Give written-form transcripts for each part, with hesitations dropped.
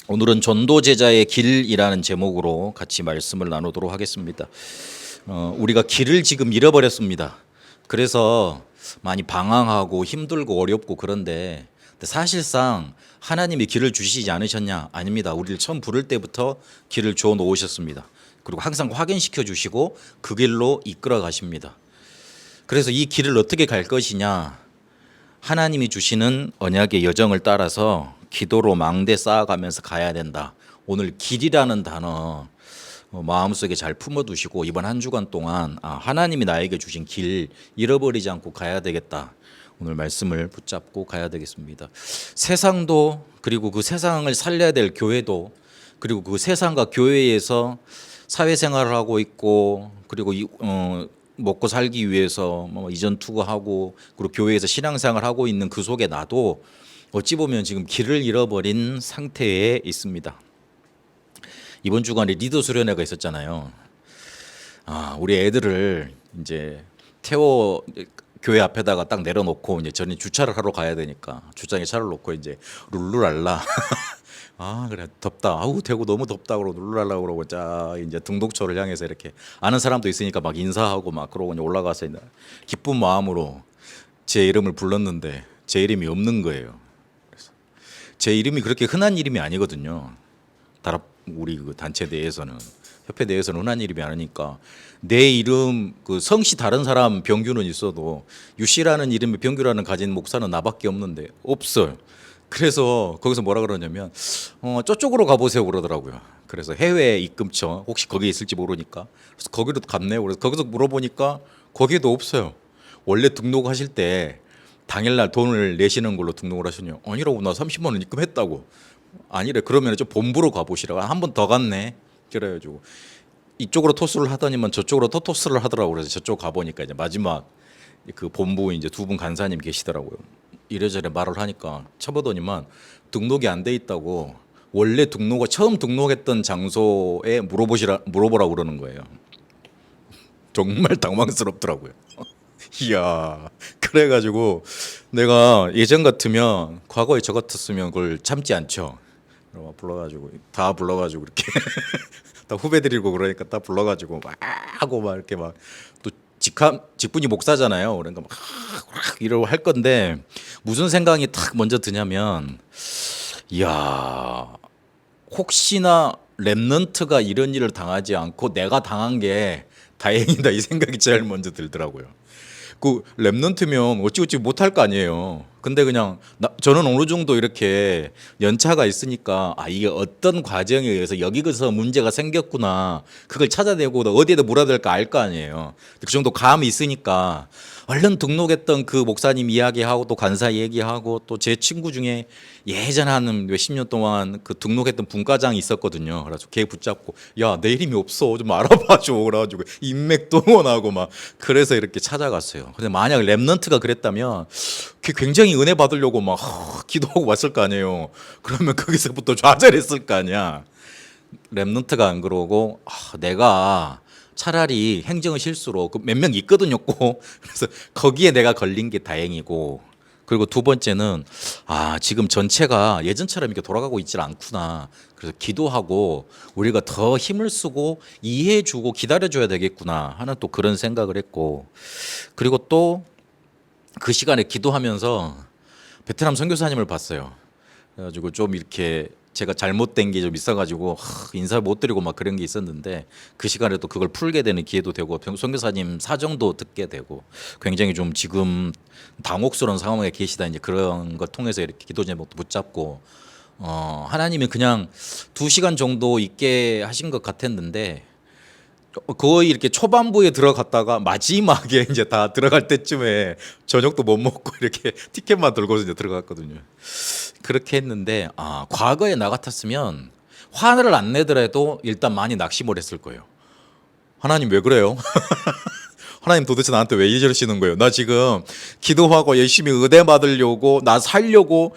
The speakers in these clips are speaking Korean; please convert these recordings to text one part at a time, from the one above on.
오늘은 전도 제자의 길이라는 제목으로 같이 말씀을 나누도록 하겠습니다. 우리가 길을 지금 잃어버렸습니다. 그래서 많이 방황하고 힘들고 어렵고 그런데 사실상 하나님이 길을 주시지 않으셨냐? 아닙니다. 우리를 처음 부를 때부터 길을 주어 놓으셨습니다. 그리고 항상 확인시켜 주시고 그 길로 이끌어 가십니다. 그래서 이 길을 어떻게 갈 것이냐? 하나님이 주시는 언약의 여정을 따라서 기도로 망대 쌓아가면서 가야 된다. 오늘 길이라는 단어 마음속에 잘 품어두시고 이번 한 주간 동안 하나님이 나에게 주신 길 잃어버리지 않고 가야 되겠다. 오늘 말씀을 붙잡고 가야 되겠습니다. 세상도 그리고 그 세상을 살려야 될 교회도 그리고 그 세상과 교회에서 사회생활을 하고 있고 그리고 먹고 살기 위해서 이전 투구하고 그리고 교회에서 신앙생활을 하고 있는 그 속에 나도 어찌 보면 지금 길을 잃어버린 상태에 있습니다. 이번 주간에 리더 수련회가 있었잖아요. 우리 애들을 이제 태워 교회 앞에다가 딱 내려놓고 이제 저는 주차를 하러 가야 되니까 주차장에 차를 놓고 이제 룰루랄라 그래 덥다. 대구 너무 덥다 그러고 룰루랄라 그러고 자 이제 등록초를 향해서 이렇게 아는 사람도 있으니까 막 인사하고 막 그러고 올라가서 기쁜 마음으로 제 이름을 불렀는데 제 이름이 없는 거예요. 그래서 제 이름이 그렇게 흔한 이름이 아니거든요. 우리 그 단체 내에서는 협회 내에서는 흔한 이름이 아니니까 내 이름 그 성씨 다른 사람 병규는 있어도 유씨라는 이름의 병규라는 가진 목사는 나밖에 없는데 없어요. 그래서 거기서 뭐라 그러냐면 저쪽으로 가보세요 그러더라고요. 그래서 해외 입금처 혹시 거기에 있을지 모르니까 그래서 거기로 갔네요. 그래서 거기서 물어보니까 거기에도 없어요. 원래 등록하실 때 당일날 돈을 내시는 걸로 등록을 하셨냐? 아니라고 나 30만 원 입금했다고. 아니래. 그러면 좀 본부로 가보시라고. 한 번 더 갔네. 그래가지고 이쪽으로 토스를 하더니만 저쪽으로 또 토스를 하더라고. 그래서 저쪽 가보니까 이제 마지막 그 본부 이제 두 분 간사님 계시더라고요. 이래저래 말을 하니까 쳐보더니만 등록이 안 돼 있다고 원래 처음 등록했던 장소에 물어보라 그러는 거예요. 정말 당황스럽더라고요. 이야, 그래가지고 내가 예전 같으면 과거에 저 같았으면 그걸 참지 않죠. 불러가지고 다 불러가지고 이렇게 다 후배들이고 그러니까 다 불러가지고 막 하고 막 이렇게 막 또 직분이 목사잖아요. 그러니까 막 이러고 할 건데 무슨 생각이 탁 먼저 드냐면 이야 혹시나 랩넌트가 이런 일을 당하지 않고 내가 당한 게 다행이다 이 생각이 제일 먼저 들더라고요. 그 랩넌트면 어찌어찌 못할 거 아니에요. 근데 그냥 저는 어느 정도 이렇게 연차가 있으니까 이게 어떤 과정에 의해서 여기서 문제가 생겼구나 그걸 찾아내고 어디에다 물어야 될까 알 거 아니에요. 그 정도 감이 있으니까 얼른 등록했던 그 목사님 이야기하고 또 간사 얘기하고 또 제 친구 중에 예전에 한 몇십 년 동안 그 등록했던 분과장이 있었거든요. 그래서 걔 붙잡고 야 내 이름이 없어 좀 알아봐줘 그래가지고 인맥 동원하고 막 그래서 이렇게 찾아갔어요. 근데 만약 랩넌트가 그랬다면 굉장히 은혜 받으려고 막 기도하고 왔을 거 아니에요. 그러면 거기서부터 좌절했을 거 아니야. 랩넌트가 안 그러고 내가 차라리 행정의 실수로 몇 명 있거든요 꼭. 그래서 거기에 내가 걸린 게 다행이고 그리고 두 번째는 지금 전체가 예전처럼 이렇게 돌아가고 있질 않구나. 그래서 기도하고 우리가 더 힘을 쓰고 이해해주고 기다려줘야 되겠구나 하는 또 그런 생각을 했고 그리고 또 그 시간에 기도하면서 베트남 선교사님을 봤어요. 그래가지고 좀 이렇게 제가 잘못된 게 좀 있어가지고 인사를 못 드리고 막 그런 게 있었는데 그 시간에 또 그걸 풀게 되는 기회도 되고 선교사님 사정도 듣게 되고 굉장히 좀 지금 당혹스러운 상황에 계시다 이제 그런 걸 통해서 이렇게 기도 제목도 붙잡고 하나님이 그냥 2시간 정도 있게 하신 것 같았는데 거의 이렇게 초반부에 들어갔다가 마지막에 이제 다 들어갈 때쯤에 저녁도 못 먹고 이렇게 티켓만 들고 이제 들어갔거든요. 그렇게 했는데 과거에 나 같았으면 화를 안 내더라도 일단 많이 낙심을 했을 거예요. 하나님 왜 그래요? 하나님 도대체 나한테 왜 이러시는 거예요? 나 지금 기도하고 열심히 은혜 받으려고 나 살려고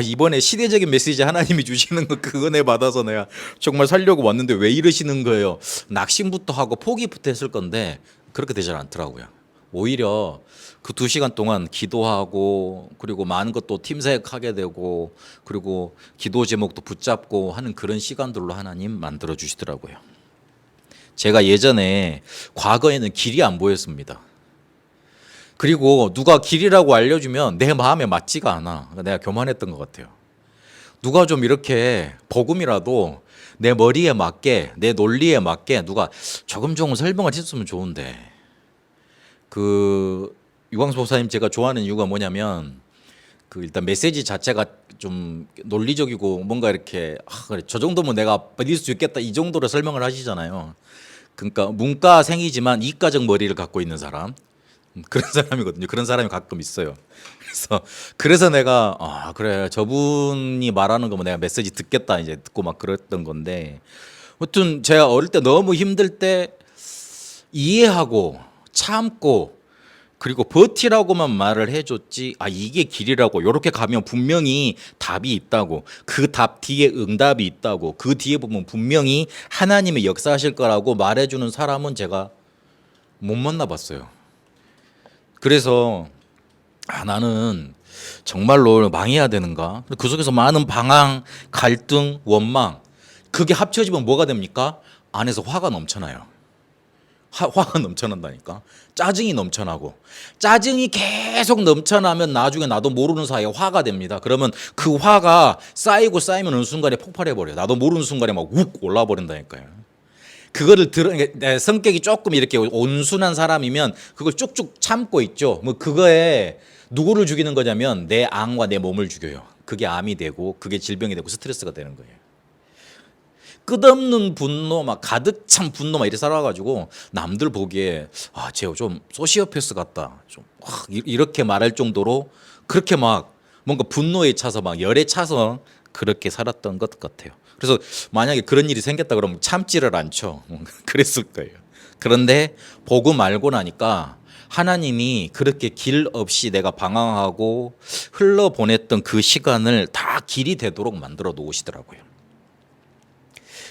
이번에 시대적인 메시지 하나님이 주시는 거 그 은혜 받아서 내가 정말 살려고 왔는데 왜 이러시는 거예요? 낙심부터 하고 포기부터 했을 건데 그렇게 되지 않더라고요. 오히려 그 2시간 동안 기도하고 그리고 많은 것도 팀사역하게 되고 그리고 기도 제목도 붙잡고 하는 그런 시간들로 하나님 만들어 주시더라고요. 제가 예전에 과거에는 길이 안 보였습니다. 그리고 누가 길이라고 알려주면 내 마음에 맞지가 않아. 내가 교만했던 것 같아요. 누가 좀 이렇게 복음이라도 내 머리에 맞게 내 논리에 맞게 누가 조금 설명을 해줬으면 좋은데 그 유광수 목사님 제가 좋아하는 이유가 뭐냐면 그 일단 메시지 자체가 좀 논리적이고 뭔가 이렇게 그래 저 정도면 내가 믿을 수 있겠다 이 정도로 설명을 하시잖아요. 그러니까 문과생이지만 이과적 머리를 갖고 있는 사람 그런 사람이거든요. 그런 사람이 가끔 있어요. 그래서 내가 그래 저분이 말하는 거면 내가 메시지 듣겠다 이제 듣고 막 그랬던 건데 아무튼 제가 어릴 때 너무 힘들 때 이해하고 참고 그리고 버티라고만 말을 해줬지 이게 길이라고 이렇게 가면 분명히 답이 있다고 그 답 뒤에 응답이 있다고 그 뒤에 보면 분명히 하나님의 역사하실 거라고 말해주는 사람은 제가 못 만나봤어요. 그래서 나는 정말로 망해야 되는가? 그 속에서 많은 방황, 갈등, 원망 그게 합쳐지면 뭐가 됩니까? 안에서 화가 넘쳐나요. 화가 넘쳐난다니까. 짜증이 넘쳐나고 짜증이 계속 넘쳐나면 나중에 나도 모르는 사이에 화가 됩니다. 그러면 그 화가 쌓이고 쌓이면 어느 순간에 폭발해버려요. 나도 모르는 순간에 막 욱 올라버린다니까요. 그거를 내 성격이 조금 이렇게 온순한 사람이면 그걸 쭉쭉 참고 있죠. 뭐 그거에 누구를 죽이는 거냐면 내 안과 내 몸을 죽여요. 그게 암이 되고 그게 질병이 되고 스트레스가 되는 거예요. 끝없는 분노 막 가득 찬 분노 막 이렇게 살아가지고 남들 보기에 쟤 좀 소시오패스 같다 좀 이렇게 말할 정도로 그렇게 막 뭔가 분노에 차서 막 열에 차서 그렇게 살았던 것 같아요. 그래서 만약에 그런 일이 생겼다 그러면 참지를 않죠. 그랬을 거예요. 그런데 복음 알고 나니까 하나님이 그렇게 길 없이 내가 방황하고 흘러보냈던 그 시간을 다 길이 되도록 만들어 놓으시더라고요.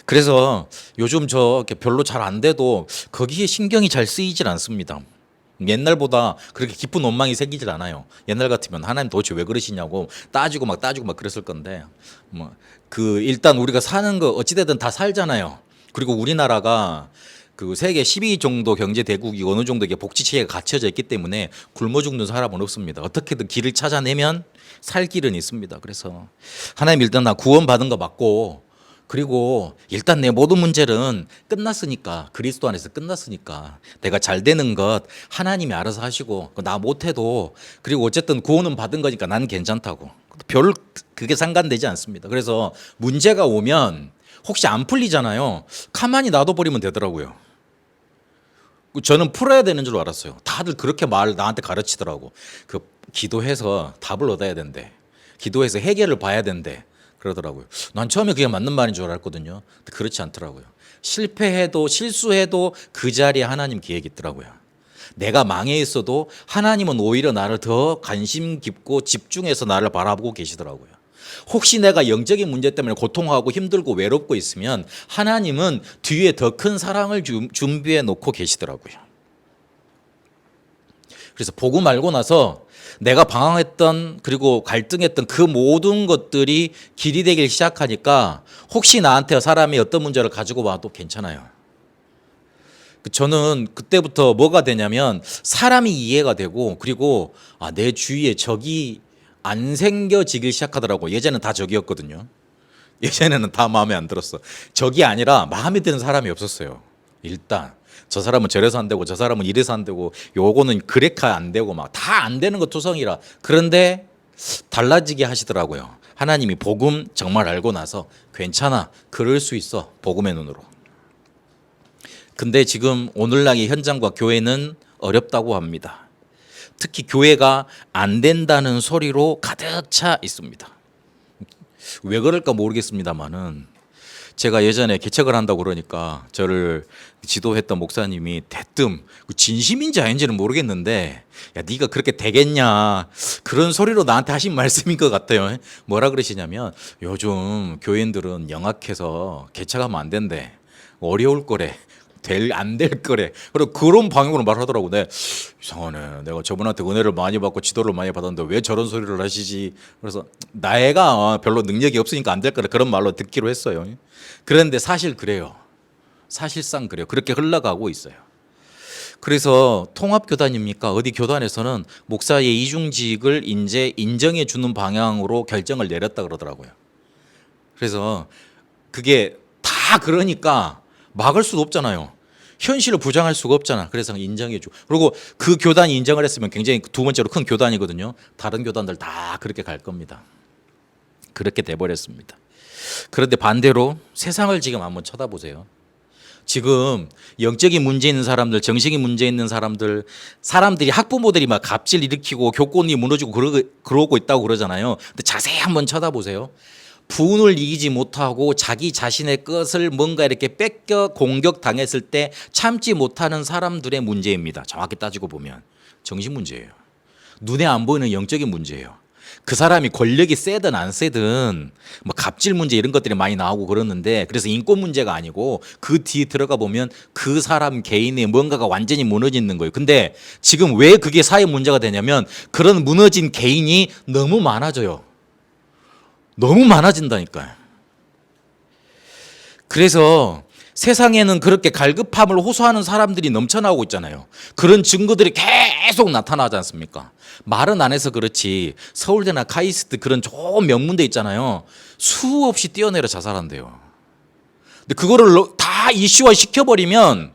그래서 요즘 저 별로 잘 안 돼도 거기에 신경이 잘 쓰이질 않습니다. 옛날보다 그렇게 깊은 원망이 생기질 않아요. 옛날 같으면 하나님 도대체 왜 그러시냐고 따지고 막 그랬을 건데 일단 우리가 사는 거 어찌되든 다 살잖아요. 그리고 우리나라가 그 세계 10위 정도 경제 대국이 어느 정도 이게 복지 체계가 갖춰져 있기 때문에 굶어 죽는 사람은 없습니다. 어떻게든 길을 찾아내면 살 길은 있습니다. 그래서 하나님 일단 나 구원 받은 거 맞고 그리고 일단 내 모든 문제는 끝났으니까 그리스도 안에서 끝났으니까 내가 잘 되는 것 하나님이 알아서 하시고 나 못해도 그리고 어쨌든 구원은 받은 거니까 난 괜찮다고 별 그게 상관되지 않습니다. 그래서 문제가 오면 혹시 안 풀리잖아요. 가만히 놔둬버리면 되더라고요. 저는 풀어야 되는 줄 알았어요. 다들 그렇게 나한테 가르치더라고. 기도해서 답을 얻어야 된대. 기도해서 해결을 봐야 된대. 그러더라고요. 난 처음에 그게 맞는 말인 줄 알았거든요. 근데 그렇지 않더라고요. 실패해도 실수해도 그 자리에 하나님 계획이 있더라고요. 내가 망해 있어도 하나님은 오히려 나를 더 관심 깊고 집중해서 나를 바라보고 계시더라고요. 혹시 내가 영적인 문제 때문에 고통하고 힘들고 외롭고 있으면 하나님은 뒤에 더 큰 사랑을 준비해 놓고 계시더라고요. 그래서 복음 알고 나서 내가 방황했던 그리고 갈등했던 그 모든 것들이 길이 되기 시작하니까 혹시 나한테 사람이 어떤 문제를 가지고 와도 괜찮아요. 저는 그때부터 뭐가 되냐면 사람이 이해가 되고 그리고 내 주위에 적이 안 생겨지기 시작하더라고. 예전에는 다 적이었거든요. 예전에는 다 마음에 안 들었어. 적이 아니라 마음에 드는 사람이 없었어요. 일단 저 사람은 저래서 안 되고 저 사람은 이래서 안 되고 요거는 그래야 안 되고 막 다 안 되는 거 투성이라. 그런데 달라지게 하시더라고요. 하나님이 복음 정말 알고 나서 괜찮아 그럴 수 있어 복음의 눈으로. 근데 지금 오늘날의 현장과 교회는 어렵다고 합니다. 특히 교회가 안 된다는 소리로 가득 차 있습니다. 왜 그럴까 모르겠습니다만은 제가 예전에 개척을 한다고 그러니까 저를 지도했던 목사님이 대뜸 진심인지 아닌지는 모르겠는데 야 네가 그렇게 되겠냐 그런 소리로 나한테 하신 말씀인 것 같아요. 뭐라 그러시냐면 요즘 교인들은 영악해서 개척하면 안 된대. 어려울 거래. 안 될 거래. 그리고 그런 방향으로 말하더라고. 내 이상하네. 내가 저분한테 은혜를 많이 받고 지도를 많이 받았는데 왜 저런 소리를 하시지? 그래서 나애가 별로 능력이 없으니까 안 될 거래. 그런 말로 듣기로 했어요. 그런데 사실 그래요. 사실상 그래요. 그렇게 흘러가고 있어요. 그래서 통합교단입니까? 어디 교단에서는 목사의 이중직을 이제 인정해 주는 방향으로 결정을 내렸다 그러더라고요. 그래서 그게 다 그러니까 막을 수도 없잖아요. 현실을 부정할 수가 없잖아. 그래서 인정해 줘. 그리고 그 교단이 인정을 했으면 굉장히 두 번째로 큰 교단이거든요. 다른 교단들 다 그렇게 갈 겁니다. 그렇게 돼버렸습니다. 그런데 반대로 세상을 지금 한번 쳐다보세요. 지금 영적인 문제 있는 사람들, 정신이 문제 있는 사람들이 학부모들이 막 갑질 일으키고 교권이 무너지고 그러고 있다고 그러잖아요. 근데 자세히 한번 쳐다보세요. 분을 이기지 못하고 자기 자신의 것을 뭔가 이렇게 뺏겨 공격당했을 때 참지 못하는 사람들의 문제입니다. 정확히 따지고 보면 정신 문제예요. 눈에 안 보이는 영적인 문제예요. 그 사람이 권력이 세든 안 세든 뭐 갑질 문제 이런 것들이 많이 나오고 그러는데, 그래서 인권 문제가 아니고 그 뒤에 들어가 보면 그 사람 개인의 뭔가가 완전히 무너지는 거예요. 근데 지금 왜 그게 사회 문제가 되냐면 그런 무너진 개인이 너무 많아져요. 너무 많아진다니까요. 그래서 세상에는 그렇게 갈급함을 호소하는 사람들이 넘쳐나오고 있잖아요. 그런 증거들이 계속 나타나지 않습니까? 말은 안 해서 그렇지 서울대나 카이스트 그런 좋은 명문대 있잖아요. 수없이 뛰어내려 자살한대요. 근데 그거를 다 이슈화 시켜버리면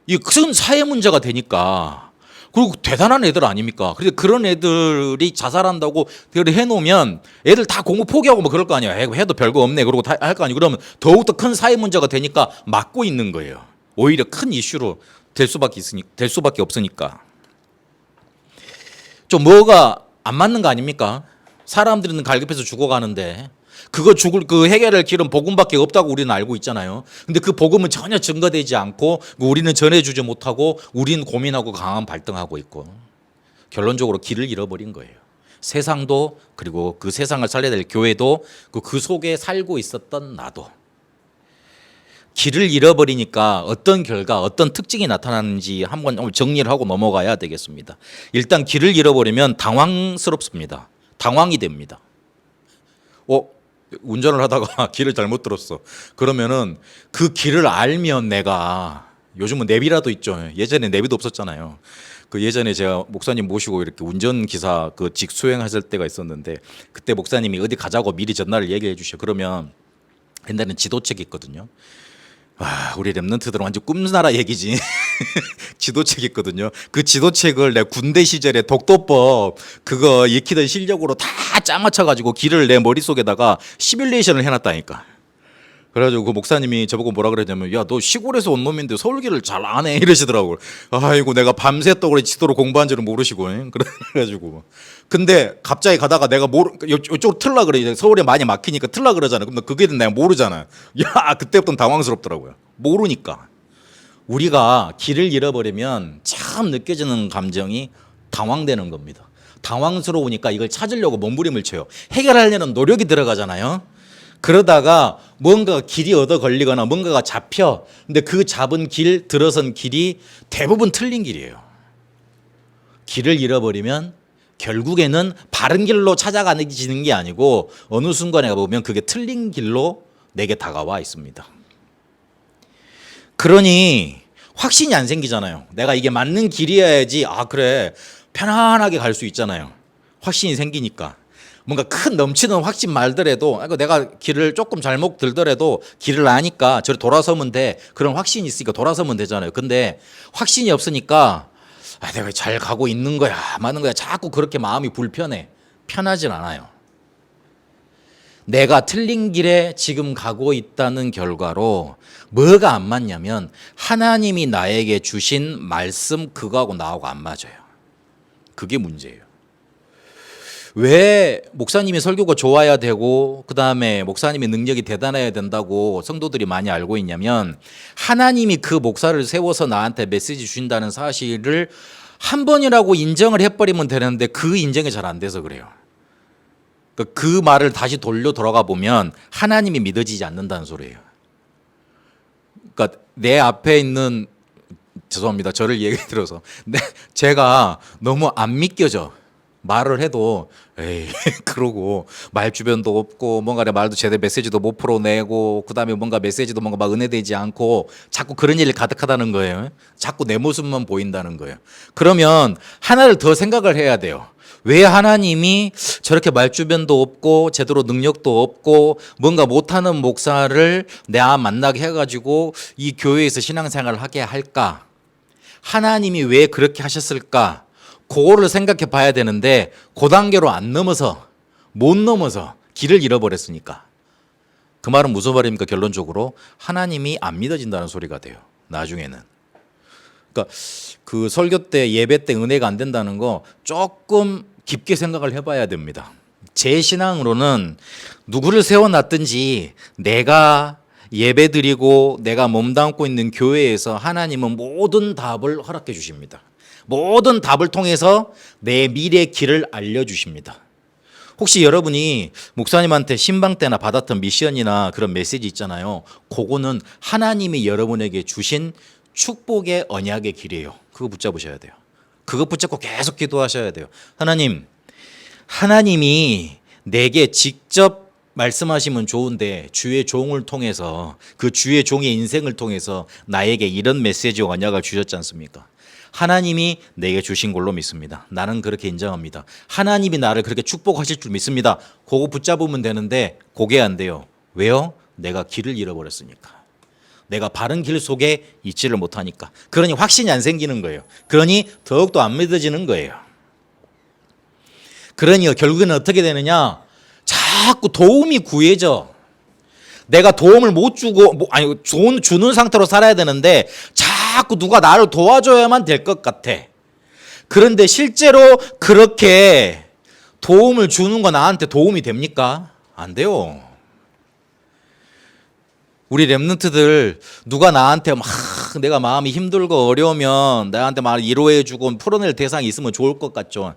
이 큰 사회 문제가 되니까. 그리고 대단한 애들 아닙니까? 그래서 그런 애들이 자살한다고 해놓으면 애들 다 공부 포기하고 뭐 그럴 거 아니에요. 해도 별거 없네. 그러고 다 할 거 아니에요. 그러면 더욱더 큰 사회 문제가 되니까 막고 있는 거예요. 오히려 큰 이슈로 될 수밖에 없으니까. 좀 뭐가 안 맞는 거 아닙니까? 사람들은 갈급해서 죽어가는데 그 해결할 길은 복음밖에 없다고 우리는 알고 있잖아요. 근데 그 복음은 전혀 증거되지 않고 우리는 전해주지 못하고 우리는 고민하고 강한 발등하고 있고 결론적으로 길을 잃어버린 거예요. 세상도, 그리고 그 세상을 살려야 될 교회도, 그 속에 살고 있었던 나도. 길을 잃어버리니까 어떤 결과, 어떤 특징이 나타나는지 한번 정리를 하고 넘어가야 되겠습니다. 일단 길을 잃어버리면 당황스럽습니다. 당황이 됩니다. 운전을 하다가 길을 잘못 들었어. 그러면은 그 길을 알면 내가, 요즘은 내비라도 있죠. 예전에 내비도 없었잖아요. 그 예전에 제가 목사님 모시고 이렇게 운전기사 그 직수행하실 때가 있었는데, 그때 목사님이 어디 가자고 미리 전날을 얘기해 주셔. 그러면 옛날에는 지도책이 있거든요. 우리 랩런트들은 완전 꿈나라 얘기지. 지도책이 있거든요. 그 지도책을 내 군대 시절에 독도법 그거 익히던 실력으로 다 짜맞춰가지고 길을 내 머릿속에다가 시뮬레이션을 해놨다니까. 그래가지고 그 목사님이 저보고 뭐라 그랬냐면, 야, 너 시골에서 온 놈인데 서울길을 잘 안 해 이러시더라고요. 아이고, 내가 밤새 또 그래 지도로 공부한 줄은 모르시고. 그래가지고 근데 갑자기 가다가 내가 이쪽으로 틀라 그래. 서울에 많이 막히니까 틀라 그러잖아. 그럼 그게 내가 모르잖아. 야, 그때부터 당황스럽더라고요. 모르니까. 우리가 길을 잃어버리면 참 느껴지는 감정이 당황되는 겁니다. 당황스러우니까 이걸 찾으려고 몸부림을 쳐요. 해결하려는 노력이 들어가잖아요. 그러다가 뭔가 길이 얻어 걸리거나 뭔가가 잡혀. 근데 그 잡은 길, 들어선 길이 대부분 틀린 길이에요. 길을 잃어버리면 결국에는 바른 길로 찾아가는 게 아니고 어느 순간에 가보면 그게 틀린 길로 내게 다가와 있습니다. 그러니 확신이 안 생기잖아요. 내가 이게 맞는 길이어야지, 그래, 편안하게 갈 수 있잖아요. 확신이 생기니까. 뭔가 큰 넘치는 확신 말더라도, 내가 길을 조금 잘못 들더라도 길을 아니까 저리 돌아서면 돼. 그런 확신이 있으니까 돌아서면 되잖아요. 근데 확신이 없으니까 내가 잘 가고 있는 거야, 맞는 거야, 자꾸 그렇게 마음이 불편해. 편하진 않아요. 내가 틀린 길에 지금 가고 있다는 결과로 뭐가 안 맞냐면 하나님이 나에게 주신 말씀 그거하고 나하고 안 맞아요. 그게 문제예요. 왜 목사님이 설교가 좋아야 되고 그다음에 목사님의 능력이 대단해야 된다고 성도들이 많이 알고 있냐면, 하나님이 그 목사를 세워서 나한테 메시지 주신다는 사실을 한 번이라고 인정을 해버리면 되는데 그 인정이 잘 안 돼서 그래요. 그 말을 다시 돌려 돌아가 보면 하나님이 믿어지지 않는다는 소리예요. 그러니까 내 앞에 있는, 죄송합니다. 저를 얘기 들어서 제가 너무 안 믿겨져. 말을 해도 에이 그러고 말 주변도 없고 뭔가 내 말도 제대로 메시지도 못 풀어내고 그다음에 뭔가 메시지도 뭔가 막 은혜되지 않고 자꾸 그런 일이 가득하다는 거예요. 자꾸 내 모습만 보인다는 거예요. 그러면 하나를 더 생각을 해야 돼요. 왜 하나님이 저렇게 말 주변도 없고 제대로 능력도 없고 뭔가 못하는 목사를 내가 만나게 해가지고 이 교회에서 신앙생활을 하게 할까? 하나님이 왜 그렇게 하셨을까? 그거를 생각해 봐야 되는데 그 단계로 안 넘어서 못 넘어서 길을 잃어버렸으니까. 그 말은 무슨 말입니까? 결론적으로 하나님이 안 믿어진다는 소리가 돼요. 나중에는. 그러니까 그 설교 때 예배 때 은혜가 안 된다는 거 조금 깊게 생각을 해봐야 됩니다. 제 신앙으로는 누구를 세워놨든지 내가 예배 드리고 내가 몸담고 있는 교회에서 하나님은 모든 답을 허락해 주십니다. 모든 답을 통해서 내 미래의 길을 알려주십니다. 혹시 여러분이 목사님한테 신방 때나 받았던 미션이나 그런 메시지 있잖아요. 그거는 하나님이 여러분에게 주신 축복의 언약의 길이에요. 그거 붙잡으셔야 돼요. 그거 붙잡고 계속 기도하셔야 돼요. 하나님이 내게 직접 말씀하시면 좋은데 주의 종을 통해서 그 주의 종의 인생을 통해서 나에게 이런 메시지 언약을 주셨지 않습니까? 하나님이 내게 주신 걸로 믿습니다. 나는 그렇게 인정합니다. 하나님이 나를 그렇게 축복하실 줄 믿습니다. 그거 붙잡으면 되는데 그게 안 돼요. 왜요? 내가 길을 잃어버렸으니까. 내가 바른 길 속에 있지를 못하니까. 그러니 확신이 안 생기는 거예요. 그러니 더욱더 안 믿어지는 거예요. 그러니 결국에는 어떻게 되느냐? 자꾸 도움이 구해져. 내가 도움을 못 주고 주는 상태로 살아야 되는데 자꾸 누가 나를 도와줘야만 될 것 같아. 그런데 실제로 그렇게 도움을 주는 거 나한테 도움이 됩니까? 안 돼요. 우리 랩런트들 누가 나한테 막 내가 마음이 힘들고 어려우면 나한테 막 위로해주고 풀어낼 대상이 있으면 좋을 것 같죠.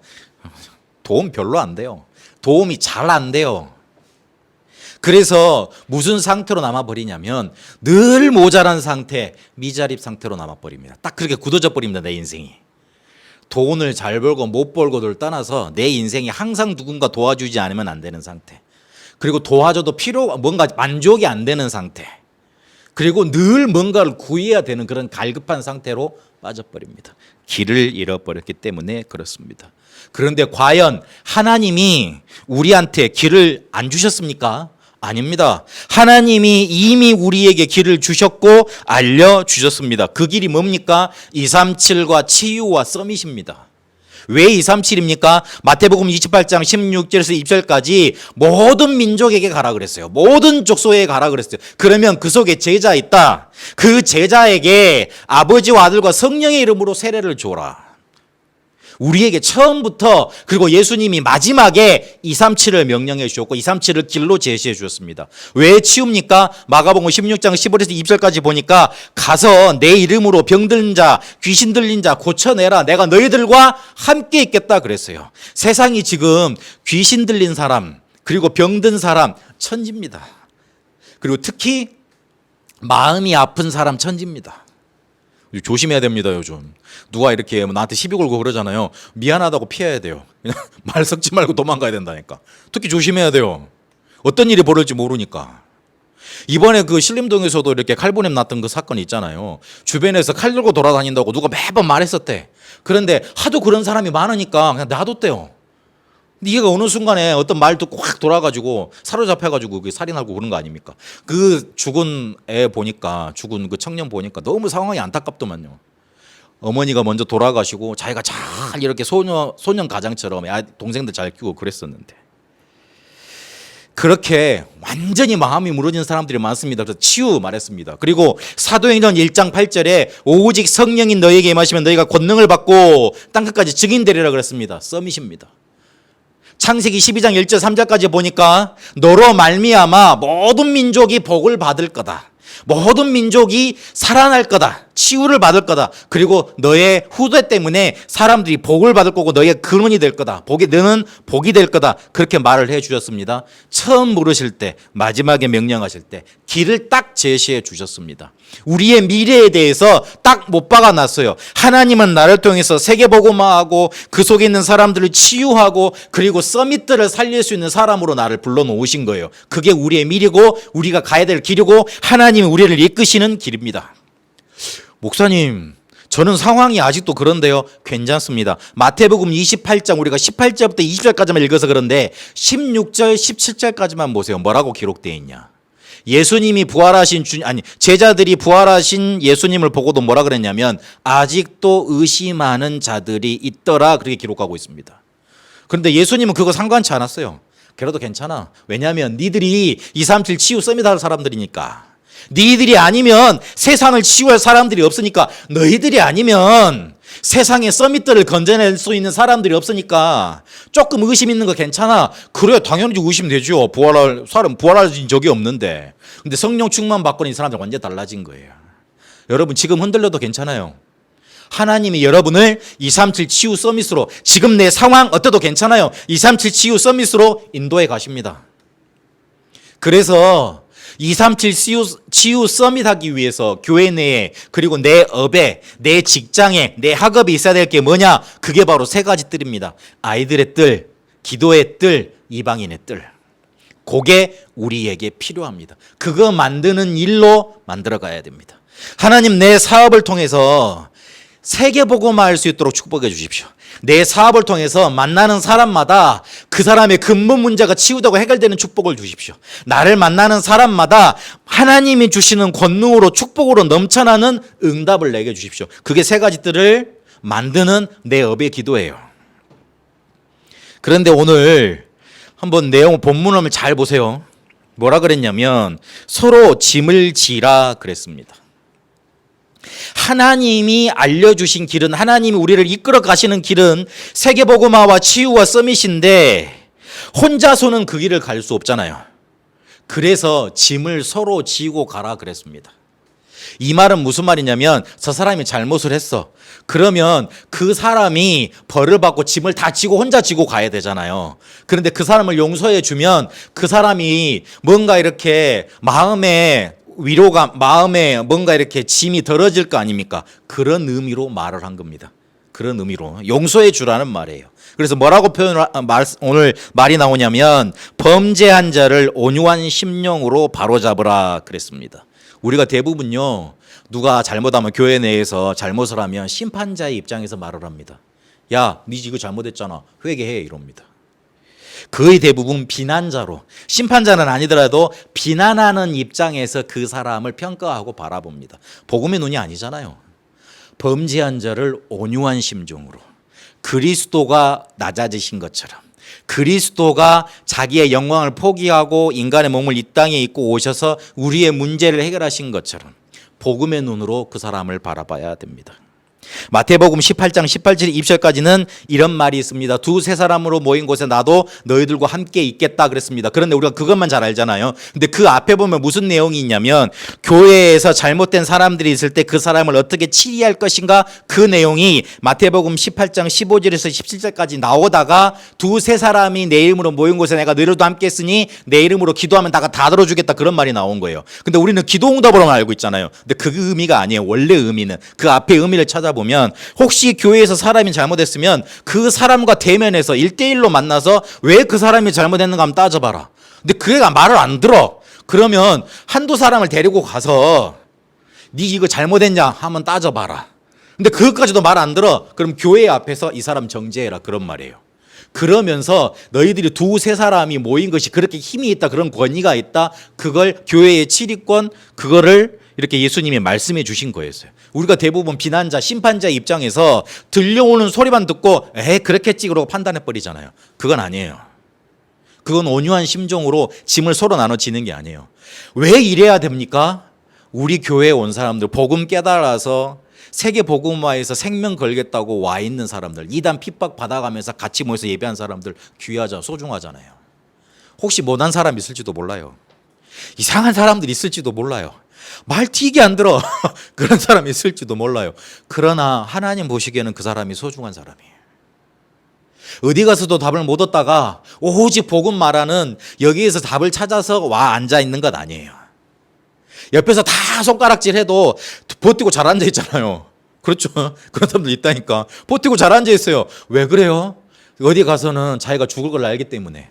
도움 별로 안 돼요. 도움이 잘 안 돼요. 그래서 무슨 상태로 남아버리냐면 늘 모자란 상태, 미자립 상태로 남아버립니다. 딱 그렇게 굳어져 버립니다. 내 인생이. 돈을 잘 벌고 못 벌고를 떠나서 내 인생이 항상 누군가 도와주지 않으면 안 되는 상태. 그리고 도와줘도 뭔가 만족이 안 되는 상태. 그리고 늘 뭔가를 구해야 되는 그런 갈급한 상태로 빠져버립니다. 길을 잃어버렸기 때문에 그렇습니다. 그런데 과연 하나님이 우리한테 길을 안 주셨습니까? 아닙니다. 하나님이 이미 우리에게 길을 주셨고 알려주셨습니다. 그 길이 뭡니까? 237과 치유와 서밋입니다. 왜 237입니까? 마태복음 28장 16절에서 20절까지 모든 민족에게 가라 그랬어요. 모든 족속에게 가라 그랬어요. 그러면 그 속에 제자 있다. 그 제자에게 아버지와 아들과 성령의 이름으로 세례를 줘라. 우리에게 처음부터 그리고 예수님이 마지막에 237을 명령해 주셨고 237을 길로 제시해 주셨습니다. 왜 치웁니까? 마가복음 16장 15절에서 20절까지 보니까 가서 내 이름으로 병든 자, 귀신 들린 자 고쳐내라. 내가 너희들과 함께 있겠다 그랬어요. 세상이 지금 귀신 들린 사람 그리고 병든 사람 천지입니다. 그리고 특히 마음이 아픈 사람 천지입니다. 조심해야 됩니다. 요즘 누가 이렇게 나한테 시비 걸고 그러잖아요. 미안하다고 피해야 돼요. 그냥 말 섞지 말고 도망가야 된다니까. 특히 조심해야 돼요. 어떤 일이 벌어질지 모르니까. 이번에 그 신림동에서도 이렇게 칼보냄 났던 그 사건 있잖아요. 주변에서 칼 들고 돌아다닌다고 누가 매번 말했었대. 그런데 하도 그런 사람이 많으니까 그냥 놔뒀대요. 얘가 어느 순간에 어떤 말도 꽉 돌아가지고 사로잡혀가지고 살인하고 그런 거 아닙니까? 그 죽은 애 보니까 죽은 그 청년 보니까 너무 상황이 안타깝더만요. 어머니가 먼저 돌아가시고 자기가 잘 이렇게 소년 가장처럼 동생들 잘 키우고 그랬었는데 그렇게 완전히 마음이 무너진 사람들이 많습니다. 그래서 치유 말했습니다. 그리고 사도행전 1장 8절에 오직 성령이 너에게 임하시면 너희가 권능을 받고 땅끝까지 증인되리라 그랬습니다. 서밋입니다. 창세기 12장 1절 3절까지 보니까 너로 말미암아 모든 민족이 복을 받을 거다. 모든 민족이 살아날 거다. 치유를 받을 거다. 그리고 너의 후대 때문에 사람들이 복을 받을 거고 너의 근원이 될 거다. 너는 복이 될 거다. 그렇게 말을 해 주셨습니다. 처음 물으실 때, 마지막에 명령하실 때 길을 딱 제시해 주셨습니다. 우리의 미래에 대해서 딱 못 박아놨어요. 하나님은 나를 통해서 세계복음화하고 그 속에 있는 사람들을 치유하고 그리고 서밋들을 살릴 수 있는 사람으로 나를 불러놓으신 거예요. 그게 우리의 미래고 우리가 가야 될 길이고 하나님이 우리를 이끄시는 길입니다. 목사님, 저는 상황이 아직도 그런데요. 괜찮습니다. 마태복음 28장 우리가 18절부터 20절까지만 읽어서 그런데 16절, 17절까지만 보세요. 뭐라고 기록되어 있냐. 예수님이 부활하신 제자들이 부활하신 예수님을 보고도 뭐라 그랬냐면 아직도 의심하는 자들이 있더라 그렇게 기록하고 있습니다. 그런데 예수님은 그거 상관치 않았어요. 그래도 괜찮아. 왜냐하면 니들이 237 치유 서밋 할 사람들이니까. 니들이 아니면 세상을 치유할 사람들이 없으니까 너희들이 아니면 세상의 서밋들을 건져낼 수 있는 사람들이 없으니까 조금 의심 있는 거 괜찮아. 그래 당연히 의심되죠. 부활하신 적이 없는데. 근데 성령 충만 받고는 이 사람들 완전 달라진 거예요. 여러분 지금 흔들려도 괜찮아요. 하나님이 여러분을 237 치유 서밋으로 지금 내 상황 어때도 괜찮아요. 237 치유 서밋으로 인도해 가십니다. 그래서 237 치유 서밋 하기 위해서 교회 내에 그리고 내 업에 내 직장에 내 학업에 있어야 될 게 뭐냐? 그게 바로 세 가지 뜰입니다. 아이들의 뜰, 기도의 뜰, 이방인의 뜰. 그게 우리에게 필요합니다. 그거 만드는 일로 만들어 가야 됩니다. 하나님 내 사업을 통해서 세계복음화할 수 있도록 축복해 주십시오. 내 사업을 통해서 만나는 사람마다 그 사람의 근본 문제가 치유되고 해결되는 축복을 주십시오. 나를 만나는 사람마다 하나님이 주시는 권능으로 축복으로 넘쳐나는 응답을 내게 주십시오. 그게 세 가지 뜰을 만드는 내 업의 기도예요. 그런데 오늘 한번 내용 본문을 잘 보세요. 뭐라 그랬냐면 서로 짐을 지라 그랬습니다. 하나님이 알려주신 길은 하나님이 우리를 이끌어 가시는 길은 세계복음화와 치유와 서밋인데 혼자서는 그 길을 갈 수 없잖아요. 그래서 짐을 서로 지고 가라 그랬습니다. 이 말은 무슨 말이냐면 저 사람이 잘못을 했어. 그러면 그 사람이 벌을 받고 짐을 다 지고 혼자 지고 가야 되잖아요. 그런데 그 사람을 용서해 주면 그 사람이 뭔가 이렇게 마음에 뭔가 이렇게 짐이 덜어질 거 아닙니까? 그런 의미로 말을 한 겁니다. 그런 의미로 용서해 주라는 말이에요. 그래서 뭐라고 오늘 말이 나오냐면 범죄한 자를 온유한 심령으로 바로잡으라 그랬습니다. 우리가 대부분요 누가 잘못하면 교회 내에서 잘못을 하면 심판자의 입장에서 말을 합니다. 야, 네 이거 잘못했잖아. 회개해 이럽니다. 거의 대부분 비난자로 심판자는 아니더라도 비난하는 입장에서 그 사람을 평가하고 바라봅니다. 복음의 눈이 아니잖아요. 범죄한 자를 온유한 심정으로 그리스도가 낮아지신 것처럼 그리스도가 자기의 영광을 포기하고 인간의 몸을 이 땅에 입고 오셔서 우리의 문제를 해결하신 것처럼 복음의 눈으로 그 사람을 바라봐야 됩니다. 마태복음 18장 18절 20절까지는 이런 말이 있습니다. 두세 사람으로 모인 곳에 나도 너희들과 함께 있겠다 그랬습니다. 그런데 우리가 그것만 잘 알잖아요. 근데 그 앞에 보면 무슨 내용이 있냐면 교회에서 잘못된 사람들이 있을 때 그 사람을 어떻게 치리할 것인가 그 내용이 마태복음 18장 15절에서 17절까지 나오다가 두세 사람이 내 이름으로 모인 곳에 내가 너희들도 함께 있으니 내 이름으로 기도하면 다 들어주겠다 그런 말이 나온 거예요. 근데 우리는 기도응답으로만 알고 있잖아요. 근데 그 의미가 아니에요. 원래 의미는 그 앞에 의미를 찾아보면 혹시 교회에서 사람이 잘못했으면 그 사람과 대면해서 1대1로 만나서 왜 그 사람이 잘못했는가 한번 따져봐라. 근데 그 애가 말을 안 들어. 그러면 한두 사람을 데리고 가서 네 이거 잘못했냐 한번 따져봐라. 근데 그것까지도 말 안 들어. 그럼 교회 앞에서 이 사람 정죄해라 그런 말이에요. 그러면서 너희들이 두세 사람이 모인 것이 그렇게 힘이 있다 그런 권위가 있다 그걸 교회의 치리권 그거를 이렇게 예수님이 말씀해 주신 거였어요. 우리가 대부분 비난자, 심판자 입장에서 들려오는 소리만 듣고 그렇겠지 그러고 판단해 버리잖아요. 그건 아니에요. 그건 온유한 심정으로 짐을 서로 나눠지는 게 아니에요. 왜 이래야 됩니까? 우리 교회에 온 사람들 복음 깨달아서 세계 복음화에서 생명 걸겠다고 와 있는 사람들 이단 핍박 받아가면서 같이 모여서 예배한 사람들 귀하자 소중하잖아요. 혹시 못한 사람 있을지도 몰라요. 이상한 사람들 있을지도 몰라요. 말 튀게 안 들어. 그런 사람이 있을지도 몰라요. 그러나 하나님 보시기에는 그 사람이 소중한 사람이에요. 어디 가서도 답을 못 얻다가 오직 복음 말하는 여기에서 답을 찾아서 와 앉아 있는 것 아니에요. 옆에서 다 손가락질해도 버티고 잘 앉아 있잖아요. 그렇죠? 그런 사람들 있다니까. 버티고 잘 앉아 있어요. 왜 그래요? 어디 가서는 자기가 죽을 걸 알기 때문에.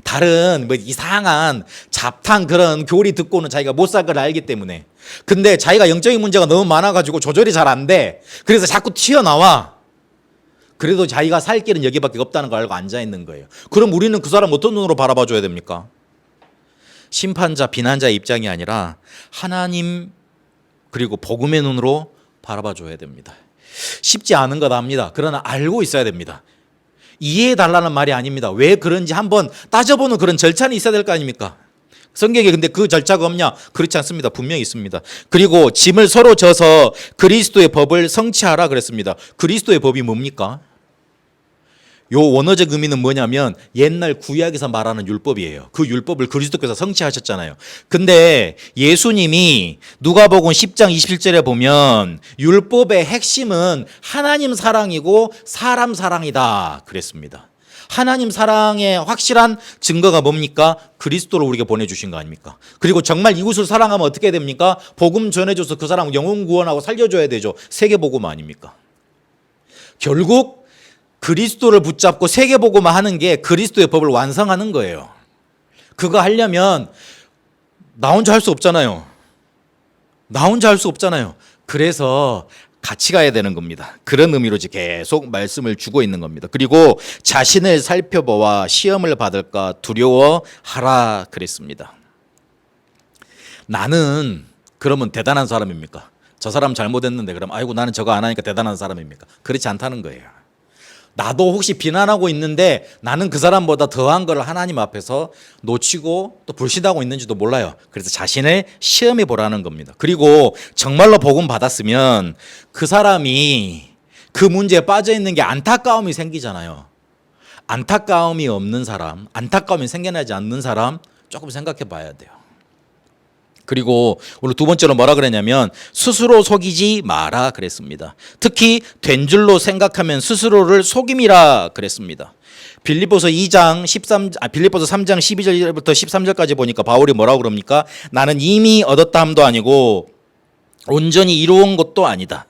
다른 뭐 이상한 잡탕 그런 교리 듣고는 자기가 못 살 걸 알기 때문에. 근데 자기가 영적인 문제가 너무 많아가지고 조절이 잘 안 돼. 그래서 자꾸 튀어나와. 그래도 자기가 살 길은 여기밖에 없다는 걸 알고 앉아 있는 거예요. 그럼 우리는 그 사람 어떤 눈으로 바라봐 줘야 됩니까? 심판자, 비난자 입장이 아니라 하나님 그리고 복음의 눈으로 바라봐 줘야 됩니다. 쉽지 않은 것 압니다. 그러나 알고 있어야 됩니다. 이해해 달라는 말이 아닙니다. 왜 그런지 한번 따져보는 그런 절차는 있어야 될 거 아닙니까? 성경에 근데 그 절차가 없냐? 그렇지 않습니다. 분명히 있습니다. 그리고 짐을 서로 져서 그리스도의 법을 성취하라 그랬습니다. 그리스도의 법이 뭡니까? 요 원어적 의미는 뭐냐면 옛날 구약에서 말하는 율법이에요. 그 율법을 그리스도께서 성취하셨잖아요. 근데 예수님이 누가복음 10장 27절에 보면 율법의 핵심은 하나님 사랑이고 사람 사랑이다 그랬습니다. 하나님 사랑의 확실한 증거가 뭡니까? 그리스도를 우리에게 보내주신 거 아닙니까? 그리고 정말 이웃을 사랑하면 어떻게 됩니까? 복음 전해줘서 그 사람 영혼 구원하고 살려줘야 되죠. 세계복음 아닙니까? 결국 그리스도를 붙잡고 세계복음화 하는 게 그리스도의 법을 완성하는 거예요. 그거 하려면 나 혼자 할 수 없잖아요. 나 혼자 할 수 없잖아요. 그래서 같이 가야 되는 겁니다. 그런 의미로 계속 말씀을 주고 있는 겁니다. 그리고 자신을 살펴보아 시험을 받을까 두려워하라 그랬습니다. 나는 그러면 대단한 사람입니까? 저 사람 잘못했는데 그럼 아이고 나는 저거 안 하니까 대단한 사람입니까? 그렇지 않다는 거예요. 나도 혹시 비난하고 있는데 나는 그 사람보다 더한 걸 하나님 앞에서 놓치고 또 불신하고 있는지도 몰라요. 그래서 자신을 시험해 보라는 겁니다. 그리고 정말로 복음 받았으면 그 사람이 그 문제에 빠져 있는 게 안타까움이 생기잖아요. 안타까움이 없는 사람, 안타까움이 생겨나지 않는 사람 조금 생각해 봐야 돼요. 그리고 오늘 두 번째로 뭐라 그랬냐면 스스로 속이지 마라 그랬습니다. 특히 된 줄로 생각하면 스스로를 속임이라 그랬습니다. 빌립보서 3장 12절부터 13절까지 보니까 바울이 뭐라고 그럽니까? 나는 이미 얻었다 함도 아니고 온전히 이루은 것도 아니다.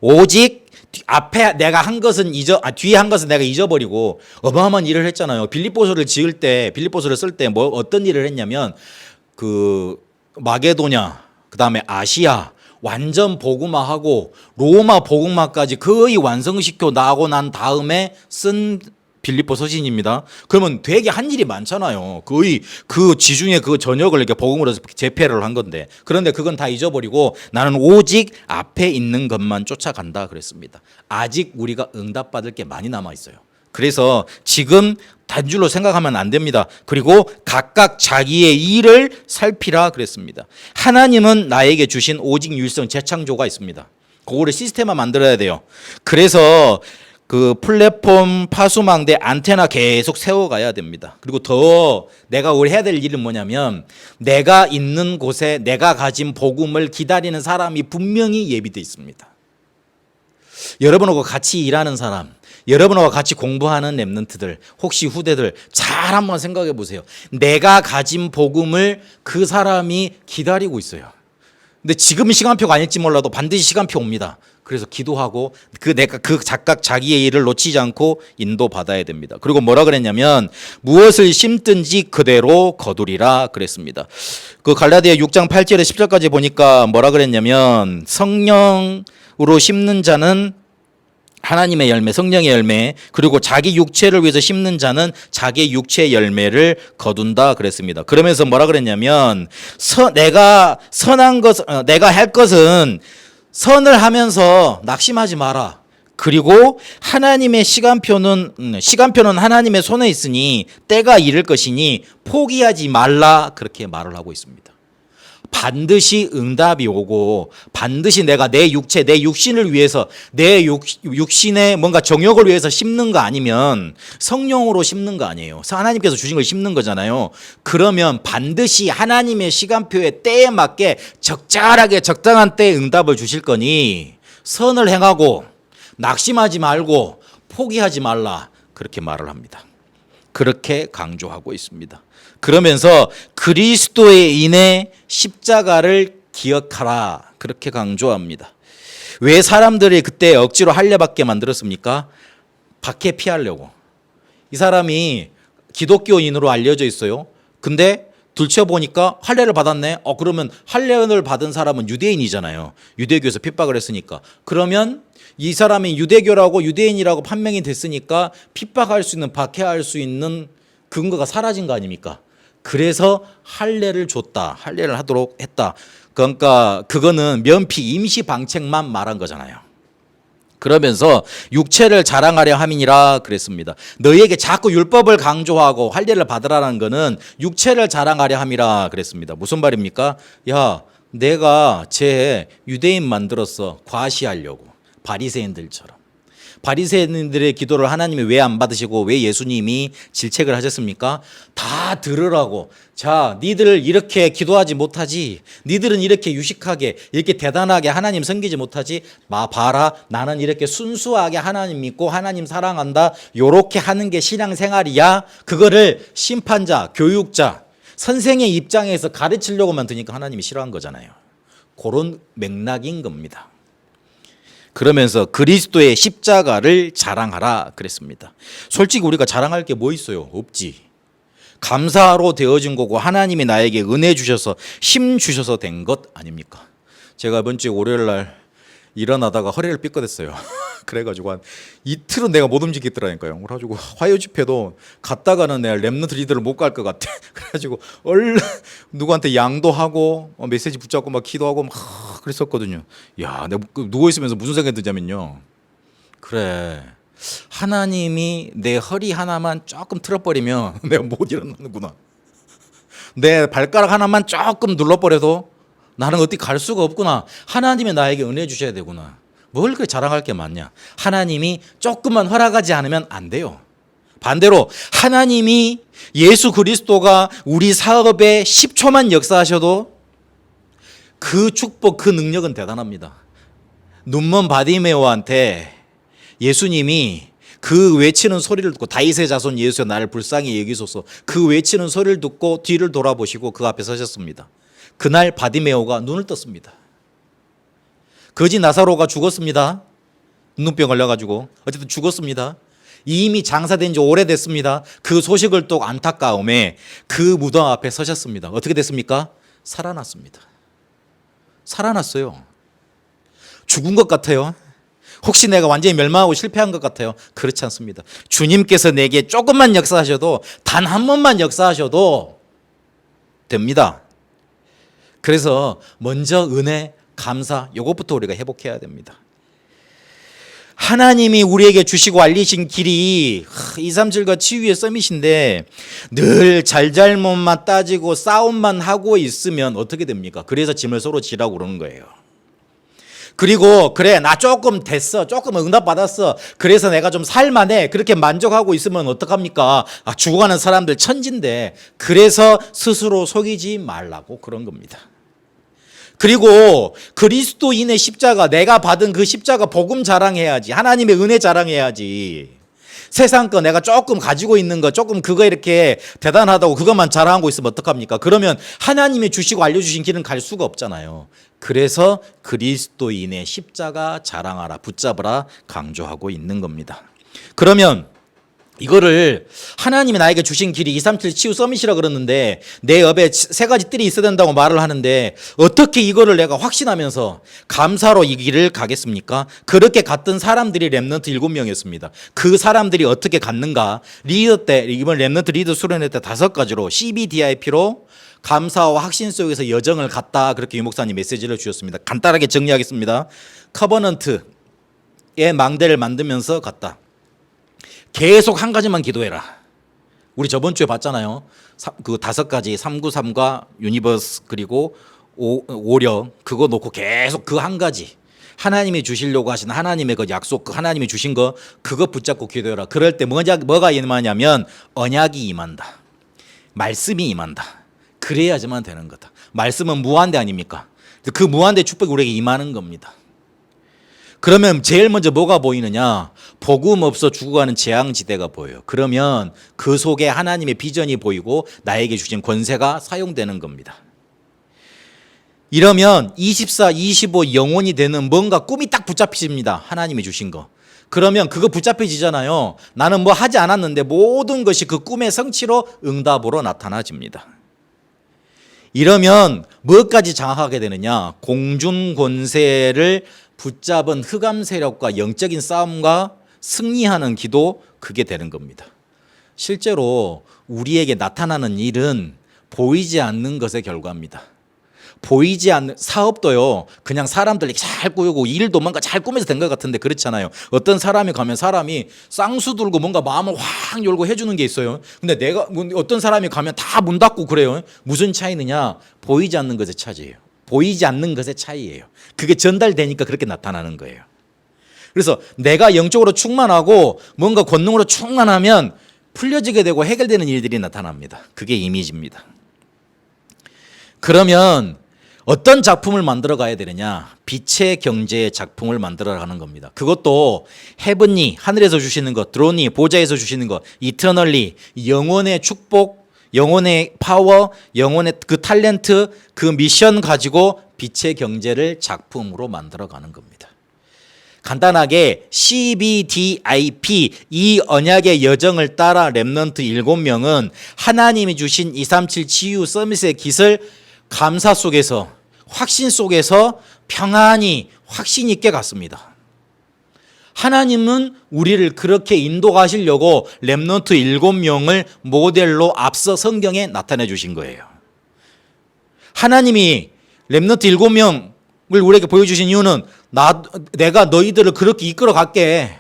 오직 앞에 내가 한 것은 뒤에 한 것은 내가 잊어버리고 어마어마한 일을 했잖아요. 빌립보서를 쓸 때 뭐 어떤 일을 했냐면 마게도냐, 그 다음에 아시아 완전 복음화하고 로마 복음화까지 거의 완성시켜 나고 난 다음에 쓴 빌립보 서신입니다. 그러면 되게 한 일이 많잖아요. 거의 그 지중해 그 전역을 이렇게 복음으로 재패를 한 건데, 그런데 그건 다 잊어버리고 나는 오직 앞에 있는 것만 쫓아간다 그랬습니다. 아직 우리가 응답받을 게 많이 남아 있어요. 그래서 지금 단줄로 생각하면 안 됩니다. 그리고 각각 자기의 일을 살피라 그랬습니다. 하나님은 나에게 주신 오직 유일성 재창조가 있습니다. 그거를 시스템화 만들어야 돼요. 그래서 그 플랫폼 파수망대 안테나 계속 세워가야 됩니다. 그리고 더 내가 우리 해야 될 일은 뭐냐면 내가 있는 곳에 내가 가진 복음을 기다리는 사람이 분명히 예비되어 있습니다. 여러분하고 같이 일하는 사람, 여러분과 같이 공부하는 랩런트들, 혹시 후대들 잘 한번 생각해 보세요. 내가 가진 복음을 그 사람이 기다리고 있어요. 근데 지금은 시간표가 아닐지 몰라도 반드시 시간표 옵니다. 그래서 기도하고 내가 각각 자기의 일을 놓치지 않고 인도받아야 됩니다. 그리고 뭐라 그랬냐면 무엇을 심든지 그대로 거두리라 그랬습니다. 그 갈라디아 6장 8절에 10절까지 보니까 뭐라 그랬냐면 성령으로 심는 자는 하나님의 열매, 성령의 열매, 그리고 자기 육체를 위해서 심는 자는 자기 육체의 열매를 거둔다 그랬습니다. 그러면서 뭐라 그랬냐면 내가 할 것은 선을 하면서 낙심하지 마라. 그리고 하나님의 시간표는 하나님의 손에 있으니 때가 이를 것이니 포기하지 말라, 그렇게 말을 하고 있습니다. 반드시 응답이 오고 반드시 내가 내 육체, 내 육신을 위해서 내 육신의 뭔가 정욕을 위해서 심는 거 아니면 성령으로 심는 거 아니에요. 하나님께서 주신 걸 심는 거잖아요. 그러면 반드시 하나님의 시간표에 때에 맞게 적절하게 적당한 때에 응답을 주실 거니 선을 행하고 낙심하지 말고 포기하지 말라 그렇게 말을 합니다. 그렇게 강조하고 있습니다. 그러면서 그리스도에 인해 십자가를 기억하라 그렇게 강조합니다. 왜 사람들이 그때 억지로 할례받게 만들었습니까? 박해 피하려고. 이 사람이 기독교인으로 알려져 있어요. 근데 들춰보니까 할례를 받았네. 그러면 할례를 받은 사람은 유대인이잖아요. 유대교에서 핍박을 했으니까. 그러면 이 사람이 유대교라고 유대인이라고 판명이 됐으니까 핍박할 수 있는 박해할 수 있는 근거가 사라진 거 아닙니까? 그래서 할례를 줬다. 할례를 하도록 했다. 그러니까 그거는 면피 임시 방책만 말한 거잖아요. 그러면서 육체를 자랑하려 함이니라 그랬습니다. 너희에게 자꾸 율법을 강조하고 할례를 받으라는 거는 육체를 자랑하려 함이라 그랬습니다. 무슨 말입니까? 야, 내가 제 유대인 만들었어. 과시하려고. 바리새인들처럼. 바리새인들의 기도를 하나님이 왜 안 받으시고 왜 예수님이 질책을 하셨습니까? 다 들으라고. 자, 니들 이렇게 기도하지 못하지. 니들은 이렇게 유식하게 이렇게 대단하게 하나님 섬기지 못하지. 봐라, 나는 이렇게 순수하게 하나님 믿고 하나님 사랑한다. 요렇게 하는 게 신앙생활이야. 그거를 심판자, 교육자, 선생의 입장에서 가르치려고만 드니까 하나님이 싫어한 거잖아요. 그런 맥락인 겁니다. 그러면서 그리스도의 십자가를 자랑하라 그랬습니다. 솔직히 우리가 자랑할 게 뭐 있어요? 없지. 감사로 되어진 거고 하나님이 나에게 은혜 주셔서 힘 주셔서 된 것 아닙니까? 제가 이번 주 월요일 날 일어나다가 허리를 삐끗했어요. 그래가지고 한 이틀은 내가 못 움직이겠더라니까요. 그래가지고 화요 집회도 갔다가는 내가 렘넌트 리더를 못 갈 것 같아. 그래가지고 얼른 누구한테 양도하고 메시지 붙잡고 막 기도하고 막 그랬었거든요. 야, 내가 누워 있으면서 무슨 생각이 드냐면요. 그래, 하나님이 내 허리 하나만 조금 틀어버리면 내가 못 일어나는구나. 내 발가락 하나만 조금 눌러버려도 나는 어디 갈 수가 없구나. 하나님이 나에게 은혜 주셔야 되구나. 뭘 그렇게 자랑할 게 많냐. 하나님이 조금만 허락하지 않으면 안 돼요. 반대로 하나님이 예수 그리스도가 우리 사업에 10초만 역사하셔도 그 축복, 그 능력은 대단합니다. 눈먼 바디메오한테 예수님이 그 외치는 소리를 듣고 다윗의 자손 예수여 나를 불쌍히 여기소서 그 외치는 소리를 듣고 뒤를 돌아보시고 그 앞에 서셨습니다. 그날 바디메오가 눈을 떴습니다. 거지 나사로가 죽었습니다. 눈병 걸려가지고 어쨌든 죽었습니다. 이미 장사된 지 오래됐습니다. 그 소식을 또 안타까움에 그 무덤 앞에 서셨습니다. 어떻게 됐습니까? 살아났습니다. 살아났어요. 죽은 것 같아요. 혹시 내가 완전히 멸망하고 실패한 것 같아요. 그렇지 않습니다. 주님께서 내게 조금만 역사하셔도 단 한 번만 역사하셔도 됩니다. 그래서 먼저 은혜, 감사 요것부터 우리가 회복해야 됩니다. 하나님이 우리에게 주시고 알리신 길이 237과 치유의 서밋인데 늘 잘잘못만 따지고 싸움만 하고 있으면 어떻게 됩니까? 그래서 짐을 서로 지라고 그러는 거예요. 그리고 그래 나 조금 됐어, 조금 응답받았어, 그래서 내가 좀 살만해, 그렇게 만족하고 있으면 어떡합니까? 죽어가는 사람들 천진데. 그래서 스스로 속이지 말라고 그런 겁니다. 그리고 그리스도인의 십자가, 내가 받은 그 십자가 복음 자랑해야지. 하나님의 은혜 자랑해야지. 세상 거 내가 조금 가지고 있는 거, 조금 그거 이렇게 대단하다고 그것만 자랑하고 있으면 어떡합니까? 그러면 하나님이 주시고 알려주신 길은 갈 수가 없잖아요. 그래서 그리스도인의 십자가 자랑하라, 붙잡으라 강조하고 있는 겁니다. 그러면 이거를 하나님이 나에게 주신 길이 237 치유 서밋이라 그러는데 내 옆에 세 가지 뜰이 있어야 된다고 말을 하는데 어떻게 이거를 내가 확신하면서 감사로 이 길을 가겠습니까? 그렇게 갔던 사람들이 렘넌트 7명이었습니다. 그 사람들이 어떻게 갔는가? 리더 때, 이번 렘넌트 리더 수련회 때 5가지로 CBDIP로 감사와 확신 속에서 여정을 갔다, 그렇게 유 목사님 메시지를 주셨습니다. 간단하게 정리하겠습니다. 커버넌트의 망대를 만들면서 갔다. 계속 한 가지만 기도해라. 우리 저번 주에 봤잖아요. 그 5가지 393과 유니버스 그리고 오력 그거 놓고 계속 그 한 가지 하나님이 주시려고 하신 하나님의 그 약속, 그 하나님이 주신 거 그거 붙잡고 기도해라. 그럴 때 뭐가 임하냐면 언약이 임한다. 말씀이 임한다. 그래야지만 되는 거다. 말씀은 무한대 아닙니까? 그 무한대 축복이 우리에게 임하는 겁니다. 그러면 제일 먼저 뭐가 보이느냐? 복음 없어 죽어가는 재앙지대가 보여요. 그러면 그 속에 하나님의 비전이 보이고 나에게 주신 권세가 사용되는 겁니다. 이러면 24, 25 영혼이 되는 뭔가 꿈이 딱 붙잡히십니다. 하나님이 주신 거. 그러면 그거 붙잡혀지잖아요. 나는 뭐 하지 않았는데 모든 것이 그 꿈의 성취로 응답으로 나타나집니다. 이러면 뭐까지 장악하게 되느냐? 공중 권세를 붙잡은 흑암 세력과 영적인 싸움과 승리하는 기도, 그게 되는 겁니다. 실제로 우리에게 나타나는 일은 보이지 않는 것의 결과입니다. 보이지 않는 사업도요, 그냥 사람들이 잘 꾸고 일도 뭔가 잘 꾸며서 된 것 같은데 그렇잖아요. 어떤 사람이 가면 사람이 쌍수 들고 뭔가 마음을 확 열고 해주는 게 있어요. 근데 어떤 사람이 가면 다 문 닫고 그래요. 무슨 차이느냐? 보이지 않는 것의 차이예요. 보이지 않는 것의 차이예요. 그게 전달되니까 그렇게 나타나는 거예요. 그래서 내가 영적으로 충만하고 뭔가 권능으로 충만하면 풀려지게 되고 해결되는 일들이 나타납니다. 그게 이미지입니다. 그러면 어떤 작품을 만들어 가야 되느냐? 빛의 경제의 작품을 만들어 가는 겁니다. 그것도 헤븐리, 하늘에서 주시는 것, 드론이, 보좌에서 주시는 것, 이터널리, 영혼의 축복, 영혼의 파워, 영혼의 그 탤런트, 그 미션 가지고 빛의 경제를 작품으로 만들어 가는 겁니다. 간단하게 CBDIP, 이 언약의 여정을 따라 렘넌트 7명은 하나님이 주신 237 치유 서밋의 깃을 감사 속에서, 확신 속에서 평안히 확신 있게 갔습니다. 하나님은 우리를 그렇게 인도하시려고 렘넌트 7명을 모델로 앞서 성경에 나타내 주신 거예요. 하나님이 렘넌트 7명을 우리에게 보여주신 이유는 내가 너희들을 그렇게 이끌어 갈게.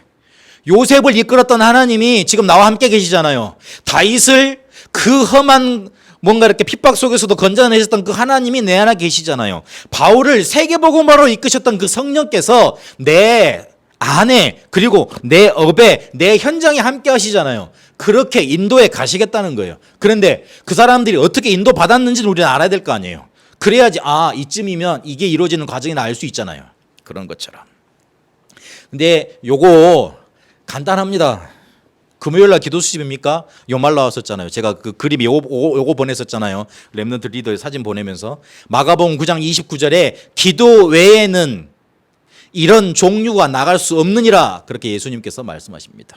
요셉을 이끌었던 하나님이 지금 나와 함께 계시잖아요. 다윗을 그 험한 뭔가 이렇게 핍박 속에서도 건져내셨던 그 하나님이 내 안에 계시잖아요. 바울을 세계복음화로 이끄셨던 그 성령께서 내 안에 그리고 내 업에 내 현장에 함께 하시잖아요. 그렇게 인도에 가시겠다는 거예요. 그런데 그 사람들이 어떻게 인도 받았는지는 우리는 알아야 될 거 아니에요. 그래야지 이쯤이면 이게 이루어지는 과정이나 알 수 있잖아요. 그런 것처럼. 근데 요거 간단합니다. 금요일날 기도 수집입니까? 요 말 나왔었잖아요. 제가 그 그림 요거 보냈었잖아요. 렘넌트 리더의 사진 보내면서 마가복음 9장 29절에 기도 외에는 이런 종류가 나갈 수 없느니라, 그렇게 예수님께서 말씀하십니다.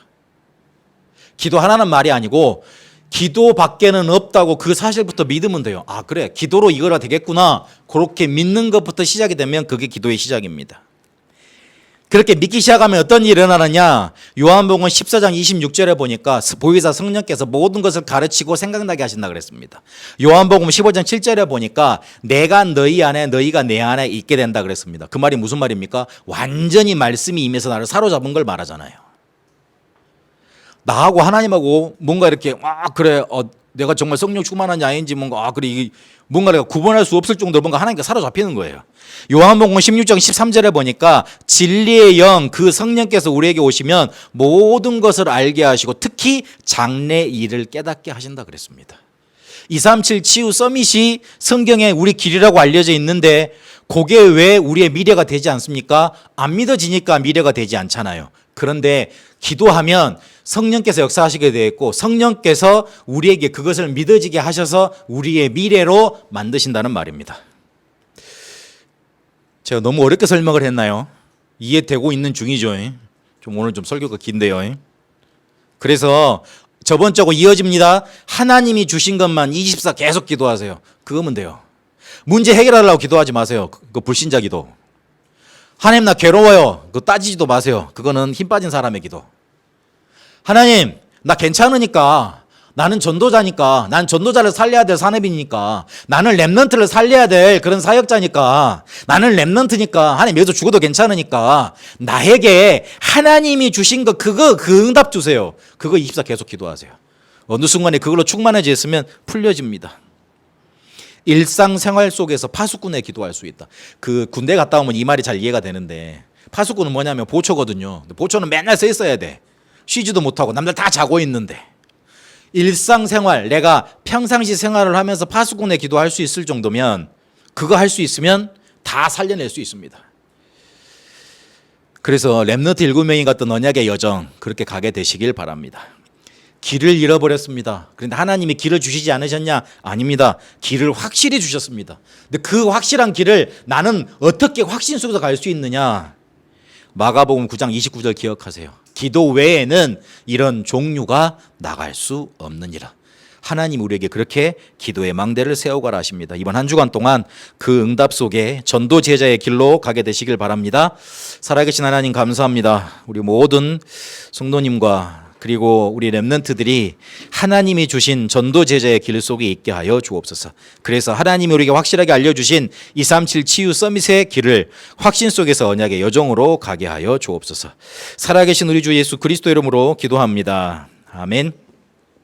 기도 하나는 말이 아니고 기도 밖에는 없다고 그 사실부터 믿으면 돼요. 그래, 기도로 이거라 되겠구나, 그렇게 믿는 것부터 시작이 되면 그게 기도의 시작입니다. 그렇게 믿기 시작하면 어떤 일이 일어나느냐? 요한복음 14장 26절에 보니까 보혜사 성령께서 모든 것을 가르치고 생각나게 하신다 그랬습니다. 요한복음 15장 7절에 보니까 내가 너희 안에 너희가 내 안에 있게 된다 그랬습니다. 그 말이 무슨 말입니까? 완전히 말씀이 임해서 나를 사로잡은 걸 말하잖아요. 나하고 하나님하고 뭔가 이렇게 그래 내가 정말 성령 충만한지 아닌지 그래 뭔가 내가 구분할 수 없을 정도로 뭔가 하나님께 사로잡히는 거예요. 요한복음 16장 13절에 보니까 진리의 영, 그 성령께서 우리에게 오시면 모든 것을 알게 하시고 특히 장래 일을 깨닫게 하신다 그랬습니다. 237 치유 서밋이 성경에 우리 길이라고 알려져 있는데 그게 왜 우리의 미래가 되지 않습니까? 안 믿어지니까 미래가 되지 않잖아요. 그런데 기도하면 성령께서 역사하시게 되어 있고 성령께서 우리에게 그것을 믿어지게 하셔서 우리의 미래로 만드신다는 말입니다. 제가 너무 어렵게 설명을 했나요? 이해되고 있는 중이죠. 오늘 좀 설교가 긴데요. 그래서 저번 주하고 이어집니다. 하나님이 주신 것만 24 계속 기도하세요. 그거면 돼요. 문제 해결하려고 기도하지 마세요. 그거 불신자 기도. 하나님 나 괴로워요. 그거 따지지도 마세요. 그거는 힘 빠진 사람의 기도. 하나님 나 괜찮으니까, 나는 전도자니까, 난 전도자를 살려야 될 산업이니까, 나는 렘넌트를 살려야 될 그런 사역자니까, 나는 렘넌트니까, 하나님 여기서 죽어도 괜찮으니까 나에게 하나님이 주신 거 그 응답 주세요. 그거 24 계속 기도하세요. 어느 순간에 그걸로 충만해져 있으면 풀려집니다. 일상생활 속에서 파수꾼에 기도할 수 있다. 그 군대 갔다 오면 이 말이 잘 이해가 되는데, 파수꾼은 뭐냐면 보초거든요. 보초는 맨날 서 있어야 돼. 쉬지도 못하고 남들 다 자고 있는데. 일상생활, 내가 평상시 생활을 하면서 파수꾼에 기도할 수 있을 정도면, 그거 할 수 있으면 다 살려낼 수 있습니다. 그래서 렘넌트 7명이 갔던 언약의 여정, 그렇게 가게 되시길 바랍니다. 길을 잃어버렸습니다. 그런데 하나님이 길을 주시지 않으셨냐? 아닙니다. 길을 확실히 주셨습니다. 근데 그 확실한 길을 나는 어떻게 확신 속에서 갈 수 있느냐? 마가복음 9장 29절 기억하세요. 기도 외에는 이런 종류가 나갈 수 없느니라. 하나님 우리에게 그렇게 기도의 망대를 세워가라 하십니다. 이번 한 주간 동안 그 응답 속에 전도 제자의 길로 가게 되시길 바랍니다. 살아계신 하나님 감사합니다. 우리 모든 성도님과 그리고 우리 렘넌트들이 하나님이 주신 전도 제자의 길 속에 있게 하여 주옵소서. 그래서 하나님이 우리에게 확실하게 알려주신 237 치유 서밋의 길을 확신 속에서 언약의 여정으로 가게 하여 주옵소서. 살아계신 우리 주 예수 그리스도 이름으로 기도합니다. 아멘.